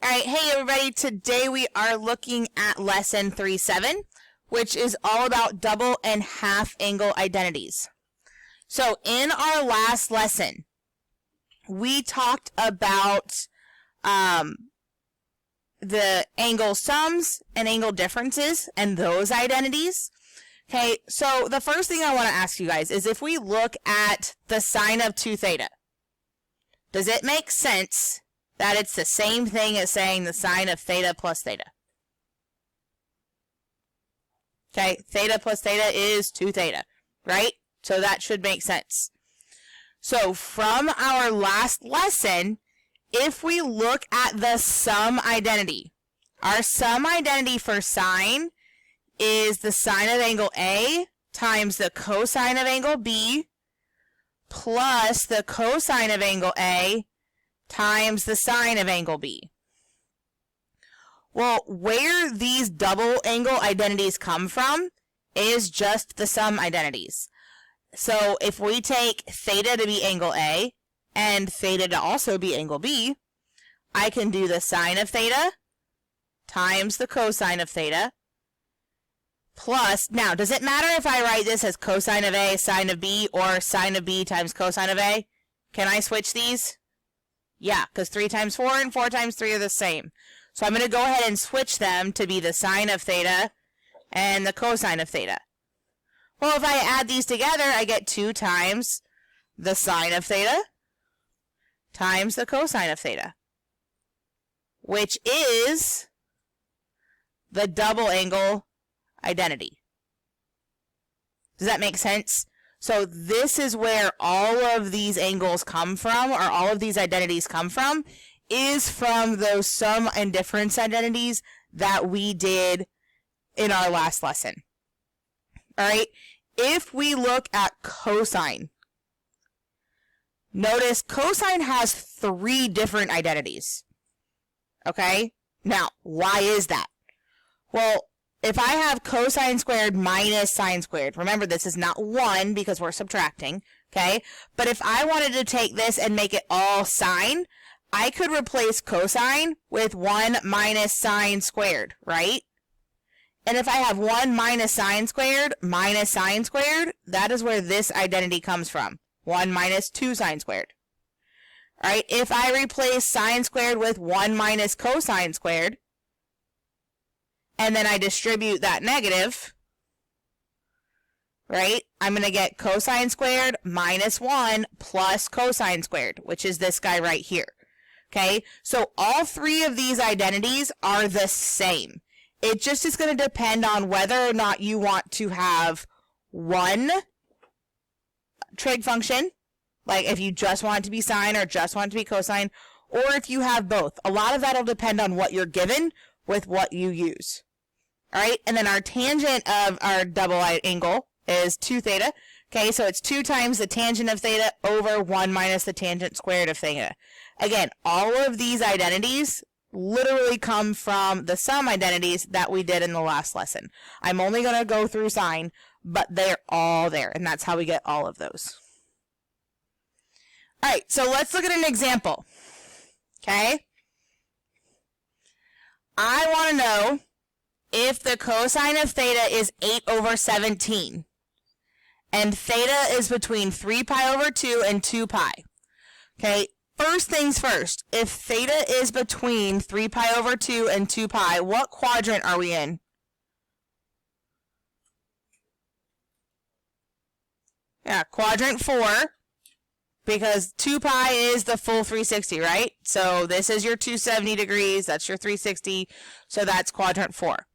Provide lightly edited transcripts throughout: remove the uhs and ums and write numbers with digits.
All right, hey everybody, today we are looking at lesson 3.7, which is all about double and half angle identities. So in our last lesson, we talked about the angle sums and angle differences and those identities. Okay, so the first thing I want to ask you guys is if we look at the sine of 2 theta, does it make sense that it's the same thing as saying the sine of theta plus theta? Okay, theta plus theta is 2 theta, right? So that should make sense. So from our last lesson, if we look at the sum identity, our sum identity for sine is the sine of angle A times the cosine of angle B plus the cosine of angle A times the sine of angle B. Well, where these double angle identities come from is just the sum identities. So if we take theta to be angle A and theta to also be angle B, I can do the sine of theta times the cosine of theta plus, now does it matter if I write this as cosine of A, sine of B, or sine of B times cosine of A? Can I switch these? Yeah, because 3 times 4 and 4 times 3 are the same. So I'm going to go ahead and switch them to be the sine of theta and the cosine of theta. Well, if I add these together, I get 2 times the sine of theta times the cosine of theta, which is the double angle identity. Does that make sense? So this is where all of these angles come from, or all of these identities come from, is from those sum and difference identities that we did in our last lesson. All right, if we look at cosine, notice cosine has 3 different identities. Okay, now why is that? Well, if I have cosine squared minus sine squared, remember this is not 1 because we're subtracting, okay? But if I wanted to take this and make it all sine, I could replace cosine with 1 minus sine squared, right? And if I have 1 minus sine squared, that is where this identity comes from. 1 minus 2 sine squared. All right, if I replace sine squared with 1 minus cosine squared, and then I distribute that negative, right, I'm going to get cosine squared minus 1 plus cosine squared, which is this guy right here. Okay, so all 3 of these identities are the same. It just is going to depend on whether or not you want to have one trig function, like if you just want it to be sine or just want it to be cosine, or if you have both. A lot of that will depend on what you're given with what you use. All right, and then our tangent of our double angle is 2 theta. Okay, so it's 2 times the tangent of theta over 1 minus the tangent squared of theta. Again, all of these identities literally come from the sum identities that we did in the last lesson. I'm only going to go through sine, but they're all there, and that's how we get all of those. All right, so let's look at an example. Okay? I want to know if the cosine of theta is 8 over 17, and theta is between 3 pi over 2 and 2 pi. Okay, first things first, if theta is between 3 pi over 2 and 2 pi, what quadrant are we in? Yeah, quadrant 4, because 2 pi is the full 360, right? So this is your 270 degrees, that's your 360, so that's quadrant 4.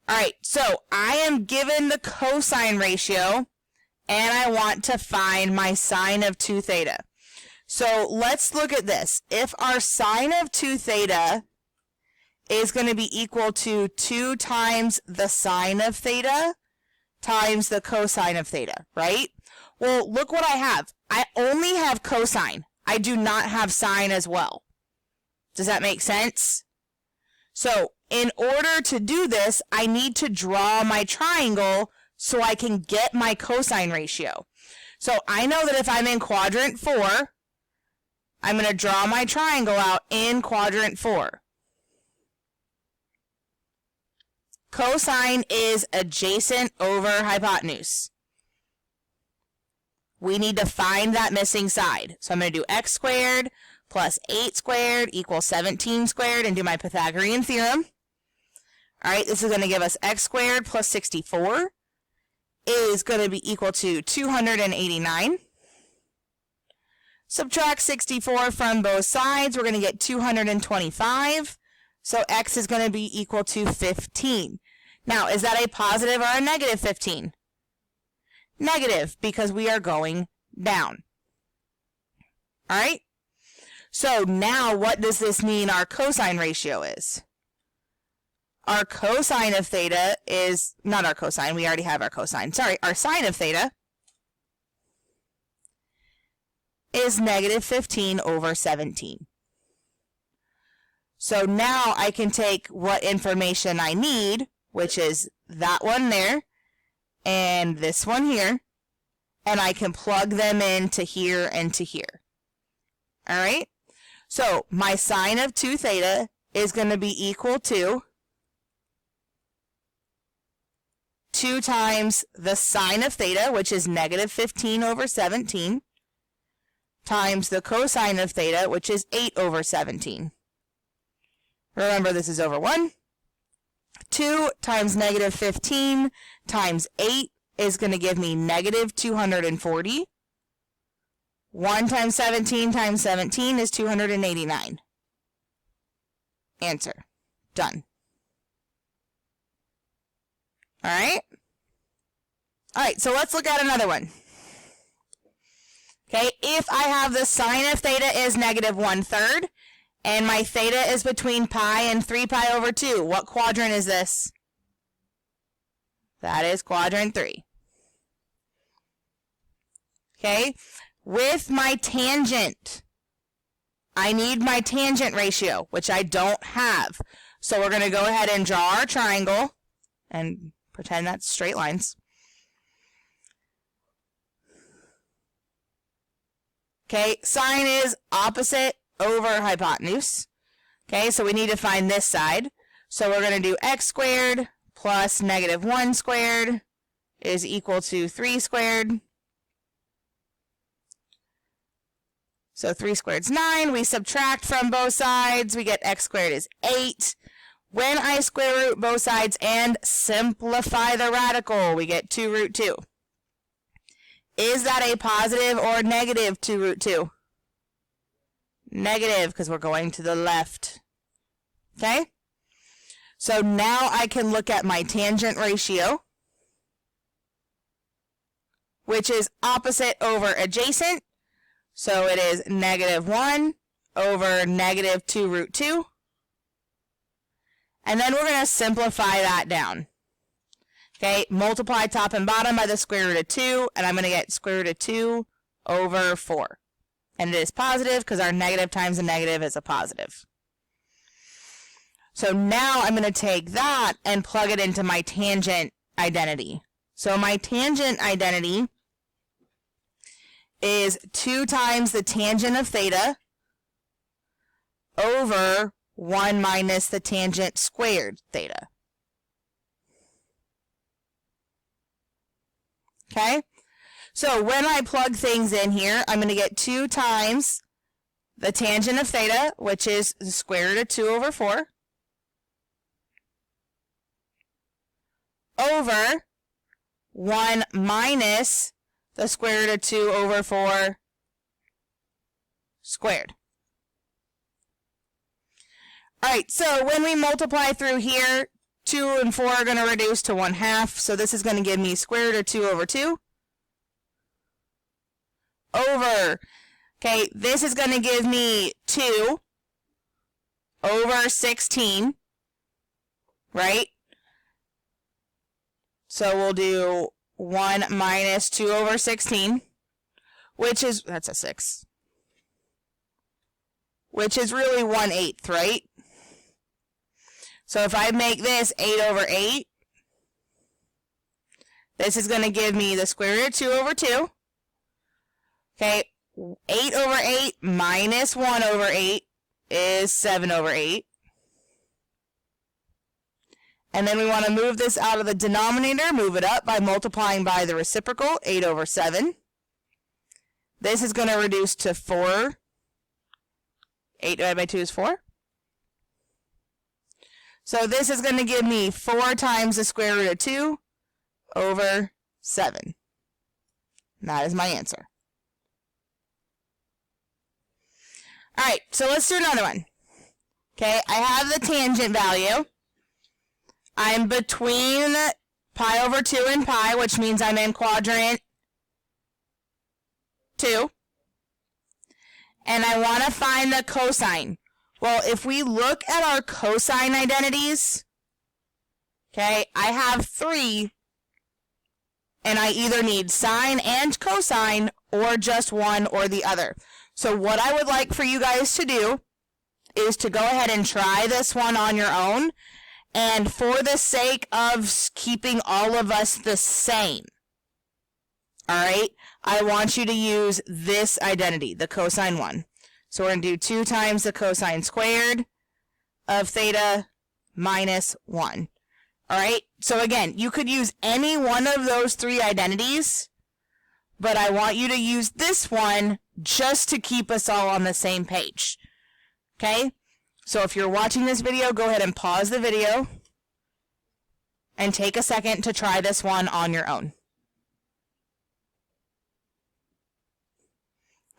All right, so I am given the cosine ratio, and I want to find my sine of 2 theta. So let's look at this. If our sine of 2 theta is going to be equal to 2 times the sine of theta times the cosine of theta, right? Well, look what I have. I only have cosine. I do not have sine as well. Does that make sense? So in order to do this, I need to draw my triangle so I can get my cosine ratio. So I know that if I'm in quadrant 4, I'm going to draw my triangle out in quadrant 4. Cosine is adjacent over hypotenuse. We need to find that missing side. So I'm going to do x squared plus 8 squared equals 17 squared and do my Pythagorean theorem. All right, this is going to give us x squared plus 64 is going to be equal to 289. Subtract 64 from both sides, we're going to get 225. So x is going to be equal to 15. Now, is that a positive or a negative 15? Negative, because we are going down. All right? So now what does this mean our cosine ratio is? Our cosine of theta is, not our cosine, we already have our cosine. Sorry, our sine of theta is negative 15 over 17. So now I can take what information I need, which is that one there, and this one here, and I can plug them into here and to here. All right? So my sine of 2 theta is going to be equal to 2 times the sine of theta, which is negative 15 over 17, times the cosine of theta, which is 8 over 17. Remember, this is over 1. 2 times negative 15 times 8 is going to give me negative 240. 1 times 17 is 289. Answer. Done. Alright? Alright, so let's look at another one. Okay, if I have the sine of theta is negative 1/3, and my theta is between pi and 3 pi over 2, what quadrant is this? That is quadrant 3. Okay, with my tangent, I need my tangent ratio, which I don't have. So we're going to go ahead and draw our triangle and pretend that's straight lines. Okay, sine is opposite over hypotenuse. Okay, so we need to find this side. So we're going to do x squared plus negative 1 squared is equal to 3 squared. So 3 squared is 9. We subtract from both sides. We get x squared is 8. When I square root both sides and simplify the radical, we get 2 root 2. Is that a positive or negative 2 root 2? Negative, because we're going to the left. Okay? So now I can look at my tangent ratio, which is opposite over adjacent. So it is negative 1 over negative 2 root 2. And then we're going to simplify that down. Okay, multiply top and bottom by the square root of 2, and I'm going to get square root of 2 over 4. And it is positive because our negative times a negative is a positive. So now I'm going to take that and plug it into my tangent identity. So my tangent identity is 2 times the tangent of theta over 1 minus the tangent squared theta. Okay? So when I plug things in here, I'm going to get 2 times the tangent of theta, which is the square root of 2 over 4, over 1 minus the square root of 2 over 4 squared. Alright, so when we multiply through here, 2 and 4 are going to reduce to 1/2, so this is going to give me square root of 2 over 2 over, okay, this is going to give me 2 over 16, right? So we'll do 1 minus 2 over 16, which is, that's a 6, which is really 1/8, right? So if I make this 8 over 8, this is going to give me the square root of 2 over 2. Okay, 8 over 8 minus 1 over 8 is 7 over 8. And then we want to move this out of the denominator, move it up by multiplying by the reciprocal, 8 over 7. This is going to reduce to 4. 8 divided by 2 is 4. So this is going to give me 4 times the square root of 2 over 7. And that is my answer. Alright, so let's do another one. Okay, I have the tangent value. I'm between pi over 2 and pi, which means I'm in quadrant 2. And I want to find the cosine. Well, if we look at our cosine identities, okay, I have 3, and I either need sine and cosine, or just one or the other. So what I would like for you guys to do is to go ahead and try this one on your own. And for the sake of keeping all of us the same, alright, I want you to use this identity, the cosine one. So we're going to do 2 times the cosine squared of theta minus 1. Alright, so again, you could use any one of those 3 identities, but I want you to use this one just to keep us all on the same page. Okay? So if you're watching this video, go ahead and pause the video and take a second to try this one on your own.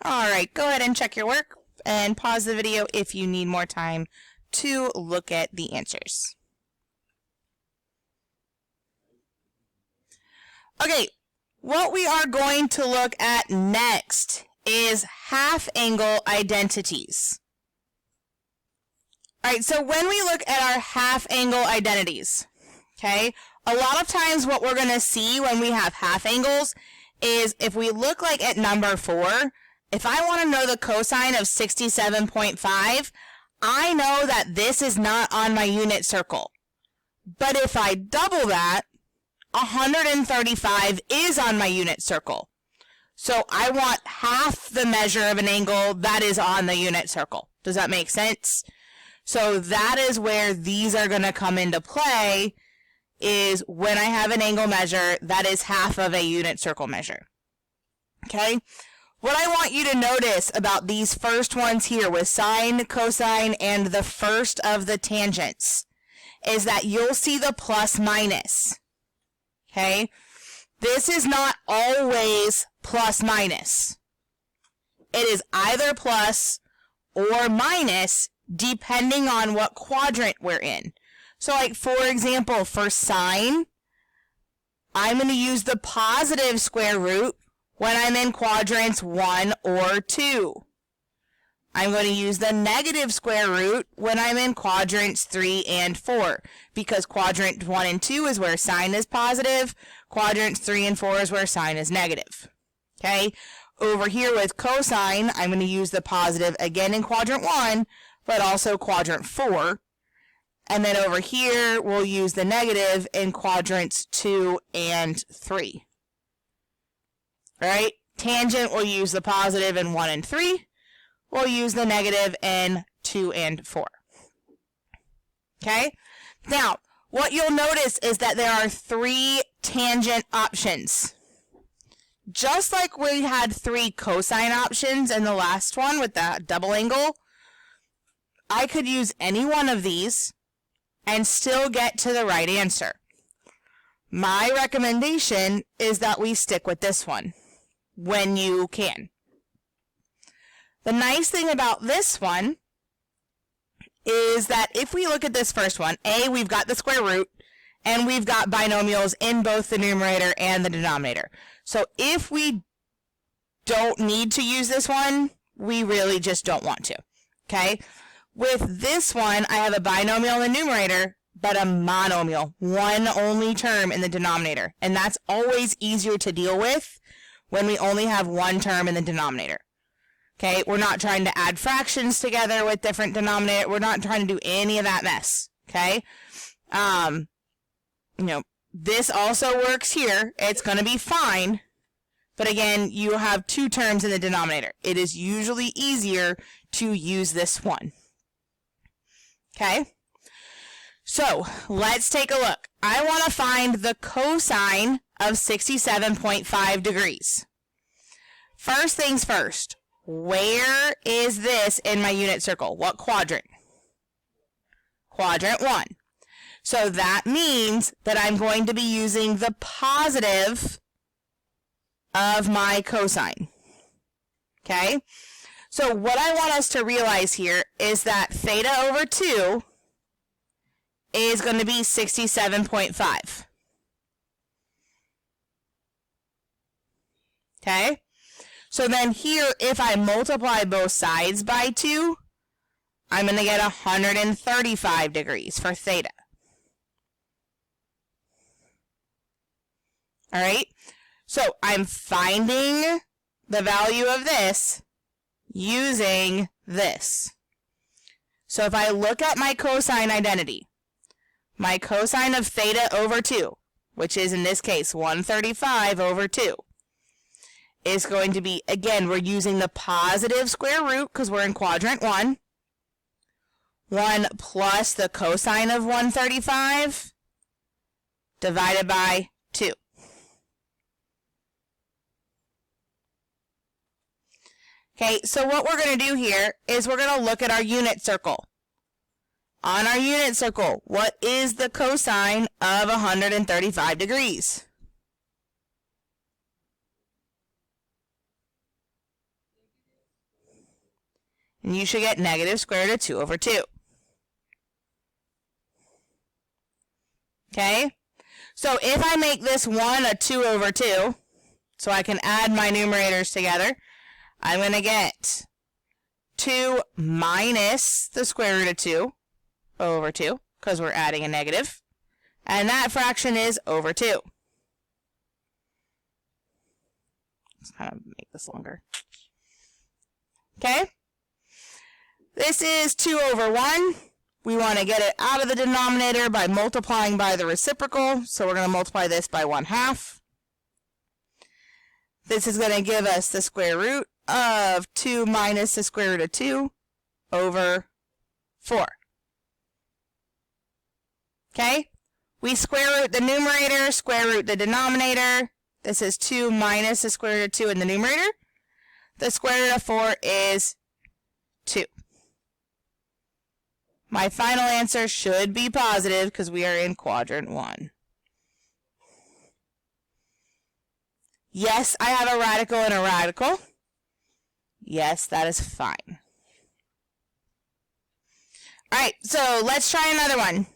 Alright, go ahead and check your work and pause the video if you need more time to look at the answers. Okay, what we are going to look at next is half-angle identities. Alright, so when we look at our half-angle identities, okay, a lot of times what we're going to see when we have half-angles is if we look like at number 4, if I want to know the cosine of 67.5, I know that this is not on my unit circle. But if I double that, 135 is on my unit circle. So I want half the measure of an angle that is on the unit circle. Does that make sense? So that is where these are going to come into play, is when I have an angle measure that is half of a unit circle measure. Okay? What I want you to notice about these first ones here with sine, cosine, and the first of the tangents is that you'll see the plus minus. Okay? This is not always plus minus. It is either plus or minus depending on what quadrant we're in. So like for example, for sine, I'm going to use the positive square root when I'm in quadrants 1 or 2. I'm going to use the negative square root when I'm in quadrants 3 and 4, because quadrant 1 and 2 is where sine is positive, quadrants 3 and 4 is where sine is negative. Okay? Over here with cosine, I'm going to use the positive again in quadrant 1, but also quadrant 4. And then over here, we'll use the negative in quadrants 2 and 3. Alright? Tangent, we'll use the positive in 1 and 3. We'll use the negative in 2 and 4. Okay? Now, what you'll notice is that there are 3 tangent options. Just like we had 3 cosine options in the last one with that double angle, I could use any one of these and still get to the right answer. My recommendation is that we stick with this one when you can. The nice thing about this one is that if we look at this first one, A, we've got the square root, and we've got binomials in both the numerator and the denominator. So if we don't need to use this one, we really just don't want to. Okay? With this one, I have a binomial in the numerator, but a monomial, one only term in the denominator. And that's always easier to deal with when we only have one term in the denominator. Okay, we're not trying to add fractions together with different denominator. We're not trying to do any of that mess. Okay, this also works here. It's going to be fine. But again, you have 2 terms in the denominator. It is usually easier to use this one. Okay, So let's take a look. I want to find the cosine of 67.5 degrees. First things first, where is this in my unit circle? What quadrant? Quadrant 1. So that means that I'm going to be using the positive of my cosine. Okay? So what I want us to realize here is that theta over 2 is going to be 67.5. Okay? So then here, if I multiply both sides by 2, I'm going to get 135 degrees for theta. All right? So I'm finding the value of this using this. So if I look at my cosine identity, my cosine of theta over 2, which is in this case 135 over 2, is going to be, again, we're using the positive square root because we're in quadrant 1. 1 plus the cosine of 135 divided by 2. Okay, so what we're going to do here is we're going to look at our unit circle. On our unit circle, what is the cosine of 135 degrees? And you should get negative square root of 2 over 2. Okay? So if I make this one a 2 over 2, so I can add my numerators together, I'm going to get 2 minus the square root of 2 over 2, because we're adding a negative. And that fraction is over 2. Let's kind of make this longer. Okay? This is 2 over 1. We want to get it out of the denominator by multiplying by the reciprocal, so we're going to multiply this by 1/2. This is going to give us the square root of 2 minus the square root of 2 over 4. Okay? We square root the numerator, square root the denominator. This is 2 minus the square root of 2 in the numerator. The square root of 4 is 2. My final answer should be positive because we are in quadrant 1. Yes, I have a radical and a radical. Yes, that is fine. Alright, so let's try another one.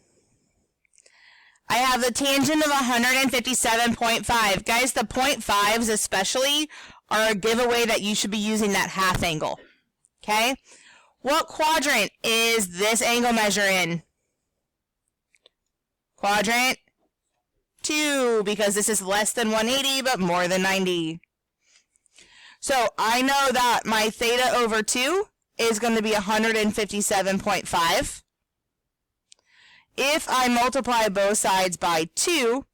I have the tangent of 157.5. Guys, the 0.5s especially are a giveaway that you should be using that half angle. Okay? What quadrant is this angle measure in? Quadrant 2, because this is less than 180 but more than 90. So I know that my theta over 2 is going to be 157.5. If I multiply both sides by 2,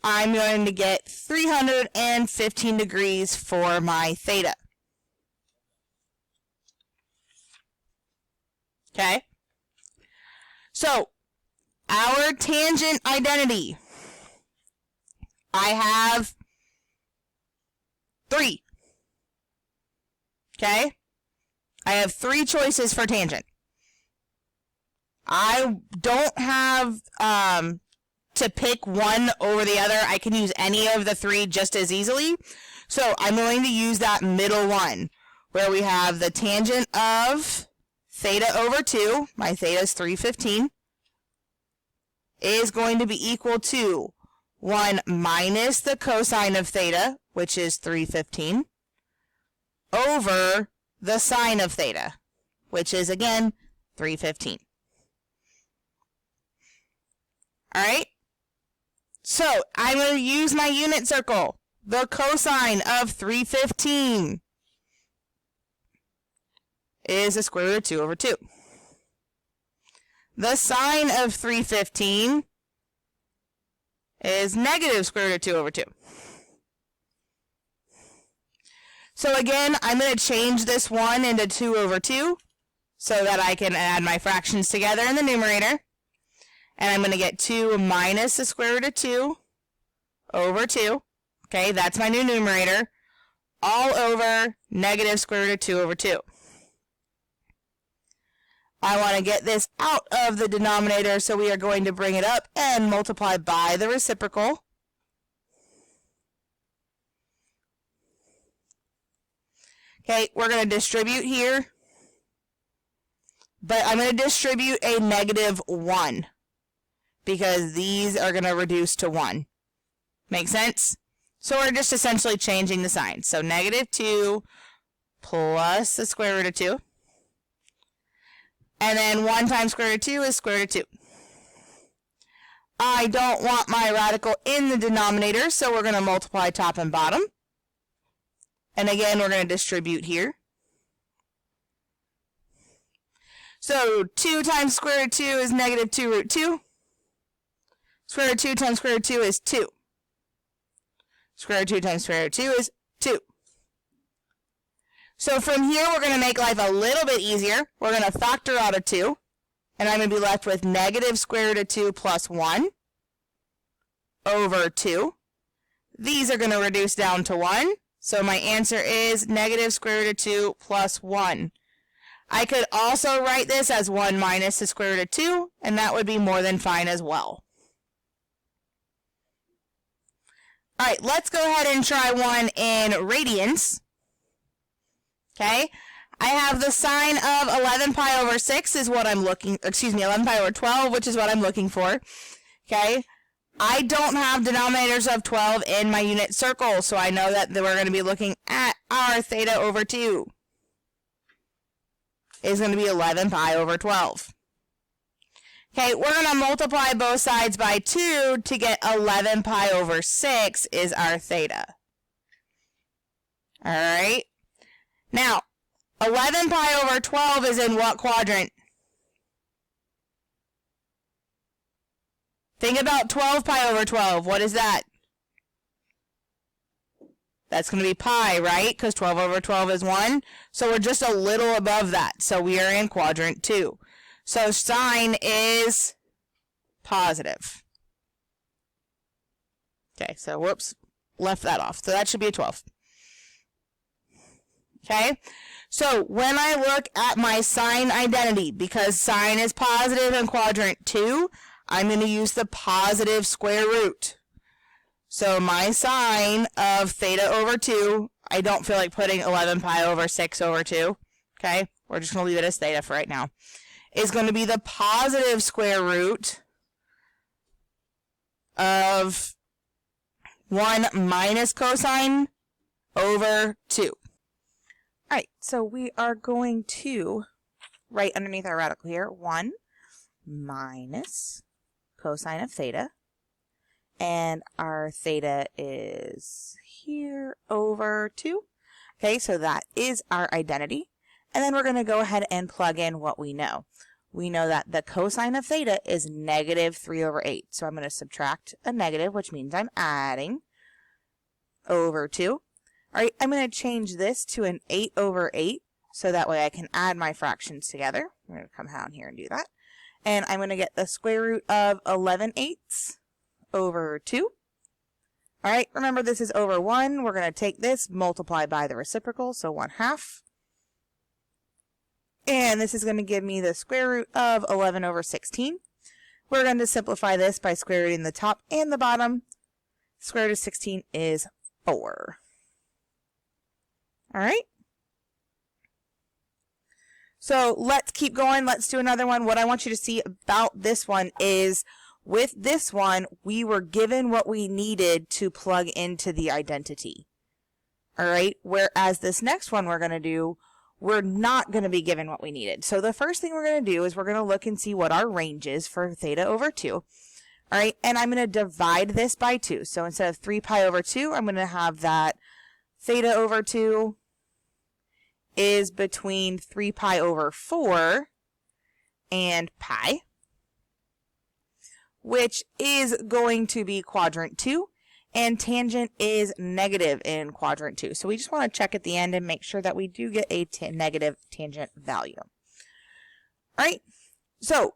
I'm going to get 315 degrees for my theta. Okay? So, our tangent identity. I have 3. Okay? I have 3 choices for tangent. I don't have to pick one over the other. I can use any of the 3 just as easily. So I'm going to use that middle one where we have the tangent of theta over 2, my theta is 315, is going to be equal to 1 minus the cosine of theta, which is 315, over the sine of theta, which is, again, 315. Alright? So, I'm going to use my unit circle. The cosine of 315 is the square root of 2 over 2. The sine of 315 is negative square root of 2 over 2. So again, I'm going to change this 1 into 2 over 2 so that I can add my fractions together in the numerator. And I'm going to get 2 minus the square root of 2 over 2. Okay, that's my new numerator. All over negative square root of 2 over 2. I want to get this out of the denominator, so we are going to bring it up and multiply by the reciprocal. Okay, we're going to distribute here, but I'm going to distribute a negative 1 because these are going to reduce to 1. Make sense? So we're just essentially changing the sign. So negative 2 plus the square root of 2. And then 1 times square root of 2 is square root of 2. I don't want my radical in the denominator, so we're going to multiply top and bottom. And again, we're going to distribute here. So 2 times square root of 2 is negative 2 root 2. Square root of 2 times square root of 2 is 2. Square root of 2 times square root of 2 is 2. So from here, we're going to make life a little bit easier. We're going to factor out a 2. And I'm going to be left with negative square root of 2 plus 1 over 2. These are going to reduce down to 1. So my answer is negative square root of 2 plus 1. I could also write this as 1 minus the square root of 2, and that would be more than fine as well. All right, let's go ahead and try one in radians. Okay, I have the sine of 11 pi over 6 is what I'm looking, 11 pi over 12, which is what I'm looking for. Okay, I don't have denominators of 12 in my unit circle, so I know that we're going to be looking at our theta over 2 is going to be 11 pi over 12. Okay, we're going to multiply both sides by 2 to get 11 pi over 6 is our theta. All right. Now, 11 pi over 12 is in what quadrant? Think about 12 pi over 12. What is that? That's going to be pi, right? Because 12 over 12 is 1. So we're just a little above that. So we are in quadrant 2. So sine is positive. Okay, so whoops, left that off. So that should be a 12. Okay, so when I look at my sine identity, because sine is positive in quadrant 2, I'm going to use the positive square root. So my sine of theta over 2, I don't feel like putting 11 pi over 6 over 2. Okay, we're just going to leave it as theta for right now. Is going to be the positive square root of 1 minus cosine over 2. Alright, so we are going to write underneath our radical here 1 minus cosine of theta. And our theta is here over 2. Okay, so that is our identity. And then we're going to go ahead and plug in what we know. We know that the cosine of theta is negative 3 over 8. So I'm going to subtract a negative, which means I'm adding over 2. All right, I'm going to change this to an 8 over 8, so that way I can add my fractions together. I'm going to come down here and do that. And I'm going to get the square root of 11/8 over 2. All right, remember this is over 1. We're going to take this, multiply by the reciprocal, so 1/2. And this is going to give me the square root of 11 over 16. We're going to simplify this by square rooting the top and the bottom. Square root of 16 is 4. All right. So let's keep going. Let's do another one. What I want you to see about this one is with this one, we were given what we needed to plug into the identity. All right. Whereas this next one we're going to do, we're not going to be given what we needed. So the first thing we're going to do is we're going to look and see what our range is for theta over 2. All right. And I'm going to divide this by 2. So instead of 3 pi over 2, I'm going to have that theta over 2 is between 3 pi over 4 and pi, which is going to be quadrant 2, and tangent is negative in quadrant 2. So we just want to check at the end and make sure that we do get a negative tangent value. All right, so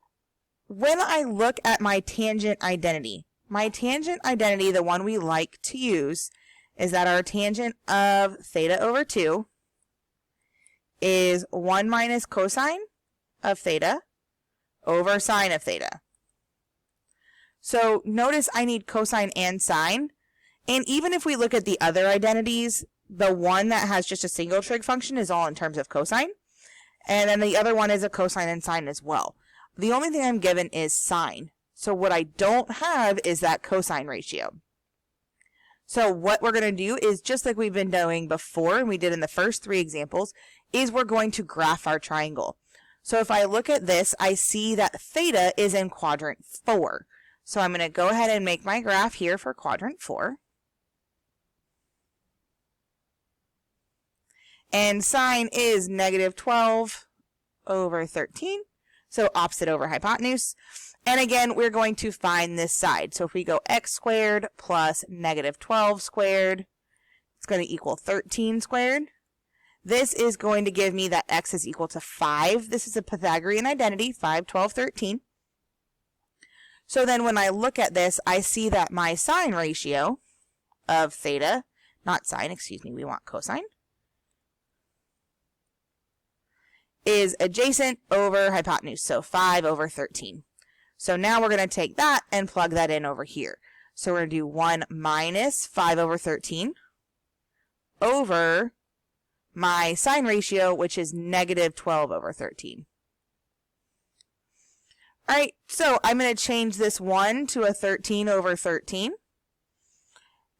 when I look at my tangent identity, the one we like to use, is that our tangent of theta over 2 is 1 minus cosine of theta over sine of theta. So notice I need cosine and sine. And even if we look at the other identities, the one that has just a single trig function is all in terms of cosine. And then the other one is a cosine and sine as well. The only thing I'm given is sine. So what I don't have is that cosine ratio. So what we're going to do is, just like we've been doing before, and we did in the first 3 examples, is we're going to graph our triangle. So if I look at this, I see that theta is in quadrant 4. So I'm going to go ahead and make my graph here for quadrant 4. And sine is negative 12 over 13. So opposite over hypotenuse. And again, we're going to find this side. So if we go x squared plus negative 12 squared, it's going to equal 13 squared. This is going to give me that x is equal to 5. This is a Pythagorean identity, 5, 12, 13. So then when I look at this, I see that my sine ratio of theta, not sine, excuse me, we want cosine, is adjacent over hypotenuse, so 5 over 13. So now we're going to take that and plug that in over here. So we're going to do 1 minus 5 over 13 over my sine ratio, which is negative 12 over 13. All right, so I'm going to change this 1 to a 13 over 13.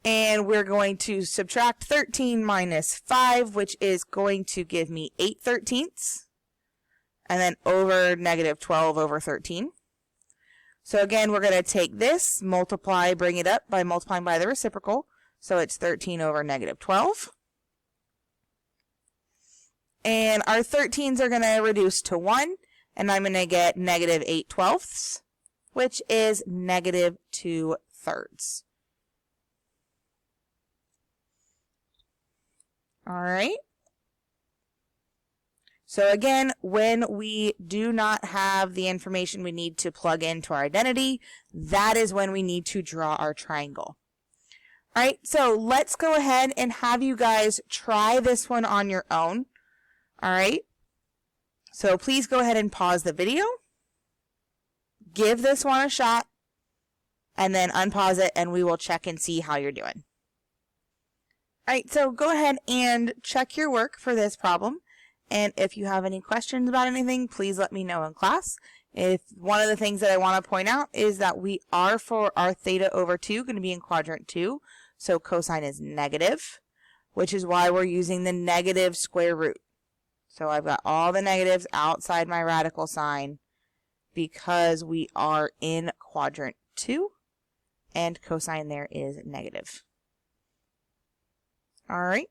And we're going to subtract 13 minus 5, which is going to give me 8/13. And then over negative 12 over 13. So again, we're going to take this, multiply, bring it up by multiplying by the reciprocal. So it's 13 over negative 12. And our 13s are going to reduce to 1. And I'm going to get negative 8/12, which is negative 2/3. All right. So again, when we do not have the information we need to plug into our identity, that is when we need to draw our triangle. All right, so let's go ahead and have you guys try this one on your own. All right, so please go ahead and pause the video, give this one a shot, and then unpause it, and we will check and see how you're doing. All right, so go ahead and check your work for this problem. And if you have any questions about anything, please let me know in class. If one of the things that I want to point out is that we are, for our theta over 2, going to be in quadrant 2. So cosine is negative, which is why we're using the negative square root. So I've got all the negatives outside my radical sign because we are in quadrant 2, and cosine there is negative. All right,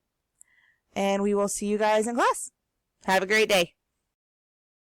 and we will see you guys in class. Have a great day.